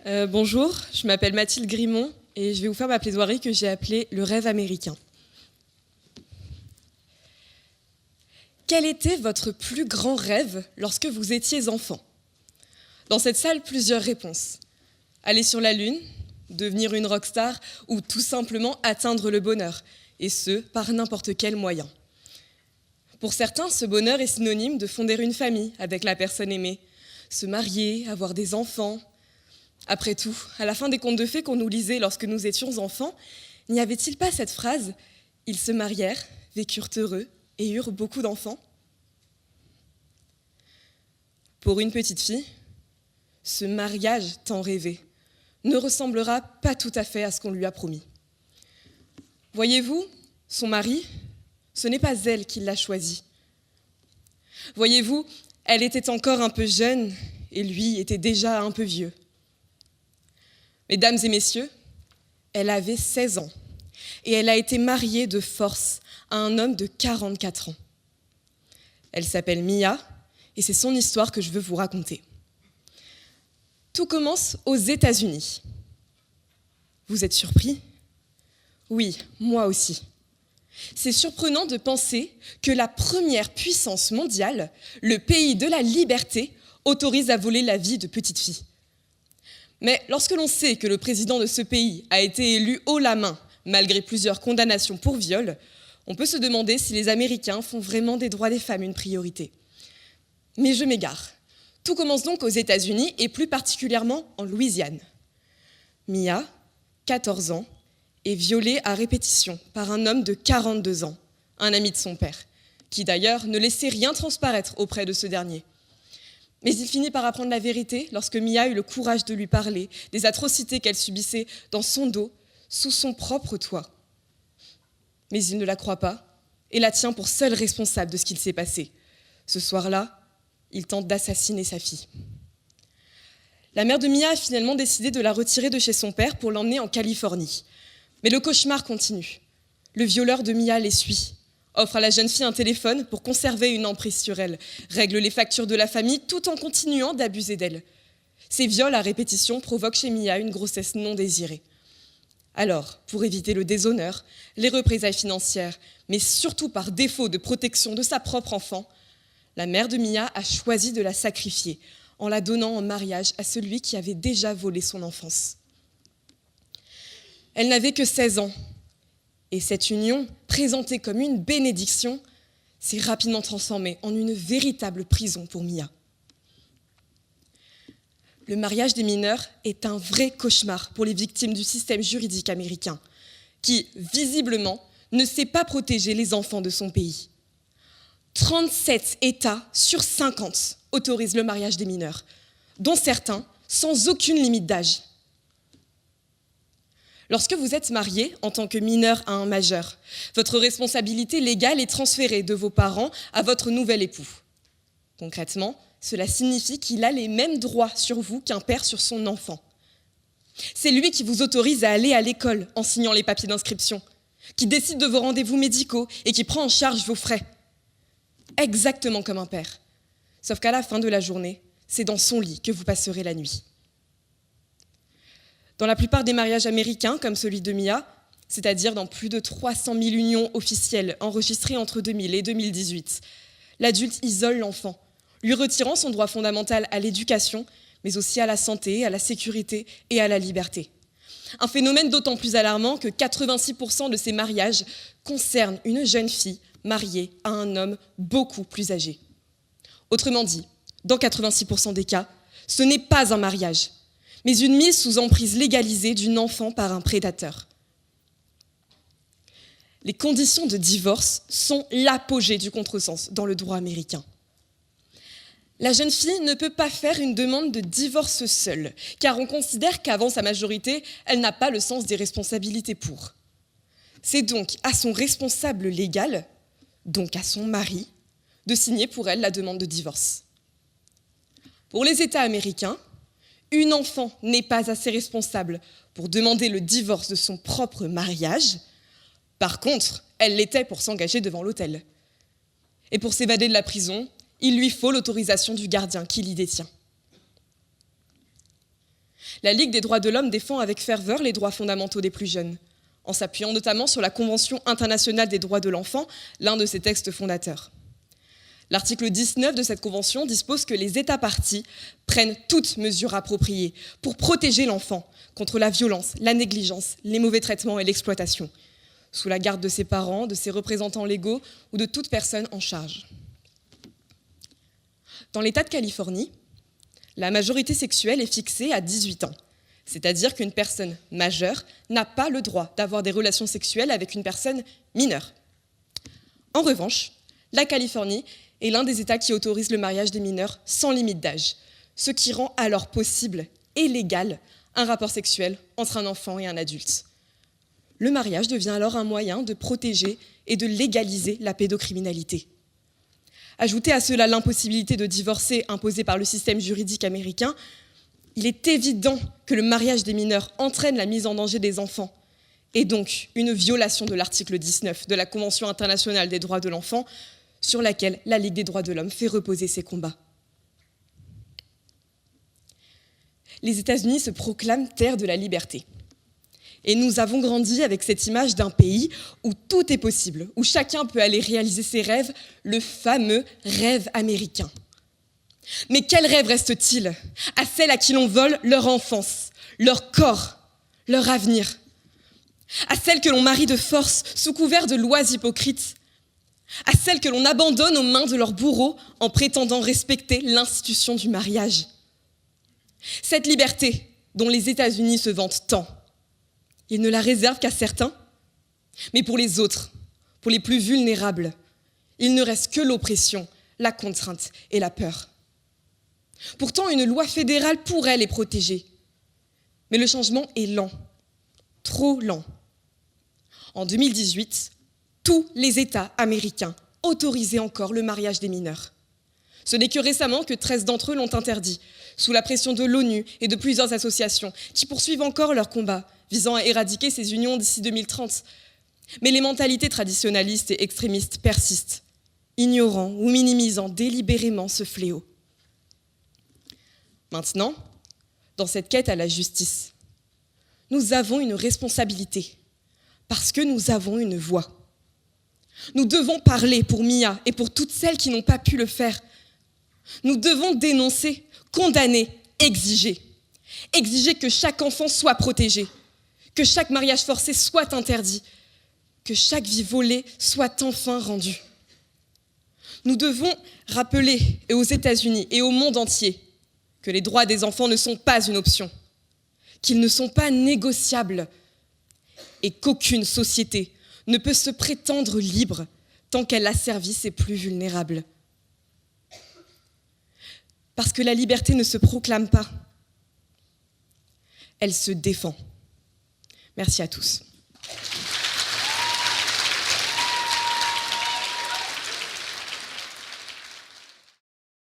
Bonjour, je m'appelle Mathilde Grimont et je vais vous faire ma plaidoirie que j'ai appelée « Le rêve américain ». Quel était votre plus grand rêve lorsque vous étiez enfant? Dans cette salle, plusieurs réponses. Aller sur la Lune, devenir une rockstar ou tout simplement atteindre le bonheur, et ce, par n'importe quel moyen. Pour certains, ce bonheur est synonyme de fonder une famille avec la personne aimée, se marier, avoir des enfants. Après tout, à la fin des contes de fées qu'on nous lisait lorsque nous étions enfants, n'y avait-il pas cette phrase « Ils se marièrent, vécurent heureux et eurent beaucoup d'enfants » ? Pour une petite fille, ce mariage tant rêvé ne ressemblera pas tout à fait à ce qu'on lui a promis. Voyez-vous, son mari, ce n'est pas elle qui l'a choisi. Voyez-vous, elle était encore un peu jeune et lui était déjà un peu vieux. Mesdames et messieurs, elle avait 16 ans et elle a été mariée de force à un homme de 44 ans. Elle s'appelle Mia et c'est son histoire que je veux vous raconter. Tout commence aux États-Unis. Vous êtes surpris? Oui, moi aussi. C'est surprenant de penser que la première puissance mondiale, le pays de la liberté, autorise à voler la vie de petites filles. Mais lorsque l'on sait que le président de ce pays a été élu haut la main, malgré plusieurs condamnations pour viol, on peut se demander si les Américains font vraiment des droits des femmes une priorité. Mais je m'égare. Tout commence donc aux États-Unis et plus particulièrement en Louisiane. Mia, 14 ans, est violée à répétition par un homme de 42 ans, un ami de son père, qui d'ailleurs ne laissait rien transparaître auprès de ce dernier. Mais il finit par apprendre la vérité lorsque Mia eut le courage de lui parler des atrocités qu'elle subissait dans son dos, sous son propre toit. Mais il ne la croit pas et la tient pour seule responsable de ce qu'il s'est passé. Ce soir-là, il tente d'assassiner sa fille. La mère de Mia a finalement décidé de la retirer de chez son père pour l'emmener en Californie. Mais le cauchemar continue. Le violeur de Mia les suit, offre à la jeune fille un téléphone pour conserver une emprise sur elle, règle les factures de la famille tout en continuant d'abuser d'elle. Ces viols à répétition provoquent chez Mia une grossesse non désirée. Alors, pour éviter le déshonneur, les représailles financières, mais surtout par défaut de protection de sa propre enfant, la mère de Mia a choisi de la sacrifier en la donnant en mariage à celui qui avait déjà volé son enfance. Elle n'avait que 16 ans. Et cette union, présentée comme une bénédiction, s'est rapidement transformée en une véritable prison pour Mia. Le mariage des mineurs est un vrai cauchemar pour les victimes du système juridique américain, qui, visiblement, ne sait pas protéger les enfants de son pays. 37 États sur 50 autorisent le mariage des mineurs, dont certains sans aucune limite d'âge. Lorsque vous êtes marié en tant que mineur à un majeur, votre responsabilité légale est transférée de vos parents à votre nouvel époux. Concrètement, cela signifie qu'il a les mêmes droits sur vous qu'un père sur son enfant. C'est lui qui vous autorise à aller à l'école en signant les papiers d'inscription, qui décide de vos rendez-vous médicaux et qui prend en charge vos frais. Exactement comme un père. Sauf qu'à la fin de la journée, c'est dans son lit que vous passerez la nuit. Dans la plupart des mariages américains, comme celui de Mia, c'est-à-dire dans plus de 300 000 unions officielles enregistrées entre 2000 et 2018, l'adulte isole l'enfant, lui retirant son droit fondamental à l'éducation, mais aussi à la santé, à la sécurité et à la liberté. Un phénomène d'autant plus alarmant que 86% de ces mariages concernent une jeune fille mariée à un homme beaucoup plus âgé. Autrement dit, dans 86% des cas, ce n'est pas un mariage, mais une mise sous emprise légalisée d'une enfant par un prédateur. Les conditions de divorce sont l'apogée du contresens dans le droit américain. La jeune fille ne peut pas faire une demande de divorce seule, car on considère qu'avant sa majorité, elle n'a pas le sens des responsabilités pour. C'est donc à son responsable légal, donc à son mari, de signer pour elle la demande de divorce. Pour les États américains, une enfant n'est pas assez responsable pour demander le divorce de son propre mariage. Par contre, elle l'était pour s'engager devant l'autel. Et pour s'évader de la prison, il lui faut l'autorisation du gardien qui l'y détient. La Ligue des droits de l'homme défend avec ferveur les droits fondamentaux des plus jeunes, en s'appuyant notamment sur la Convention internationale des droits de l'enfant, l'un de ses textes fondateurs. L'article 19 de cette convention dispose que les États parties prennent toutes mesures appropriées pour protéger l'enfant contre la violence, la négligence, les mauvais traitements et l'exploitation, sous la garde de ses parents, de ses représentants légaux ou de toute personne en charge. Dans l'État de Californie, la majorité sexuelle est fixée à 18 ans, c'est-à-dire qu'une personne majeure n'a pas le droit d'avoir des relations sexuelles avec une personne mineure. En revanche, la Californie est l'un des États qui autorise le mariage des mineurs sans limite d'âge, ce qui rend alors possible et légal un rapport sexuel entre un enfant et un adulte. Le mariage devient alors un moyen de protéger et de légaliser la pédocriminalité. Ajoutez à cela l'impossibilité de divorcer imposée par le système juridique américain, il est évident que le mariage des mineurs entraîne la mise en danger des enfants et donc une violation de l'article 19 de la Convention internationale des droits de l'enfant sur laquelle la Ligue des droits de l'homme fait reposer ses combats. Les États-Unis se proclament terre de la liberté. Et nous avons grandi avec cette image d'un pays où tout est possible, où chacun peut aller réaliser ses rêves, le fameux rêve américain. Mais quel rêve reste-t-il à celles à qui l'on vole leur enfance, leur corps, leur avenir? À celles que l'on marie de force sous couvert de lois hypocrites? À celles que l'on abandonne aux mains de leurs bourreaux en prétendant respecter l'institution du mariage? Cette liberté dont les États-Unis se vantent tant, ils ne la réservent qu'à certains, mais pour les autres, pour les plus vulnérables, il ne reste que l'oppression, la contrainte et la peur. Pourtant, une loi fédérale pourrait les protéger, mais le changement est lent, trop lent. En 2018, tous les États américains autorisaient encore le mariage des mineurs. Ce n'est que récemment que 13 d'entre eux l'ont interdit, sous la pression de l'ONU et de plusieurs associations qui poursuivent encore leur combat visant à éradiquer ces unions d'ici 2030. Mais les mentalités traditionnalistes et extrémistes persistent, ignorant ou minimisant délibérément ce fléau. Maintenant, dans cette quête à la justice, nous avons une responsabilité, parce que nous avons une voix. Nous devons parler pour Mia et pour toutes celles qui n'ont pas pu le faire. Nous devons dénoncer, condamner, exiger. Exiger que chaque enfant soit protégé, que chaque mariage forcé soit interdit, que chaque vie volée soit enfin rendue. Nous devons rappeler aux États-Unis et au monde entier que les droits des enfants ne sont pas une option, qu'ils ne sont pas négociables et qu'aucune société ne peut se prétendre libre tant qu'elle asservit ses plus vulnérables. Parce que la liberté ne se proclame pas, elle se défend. Merci à tous.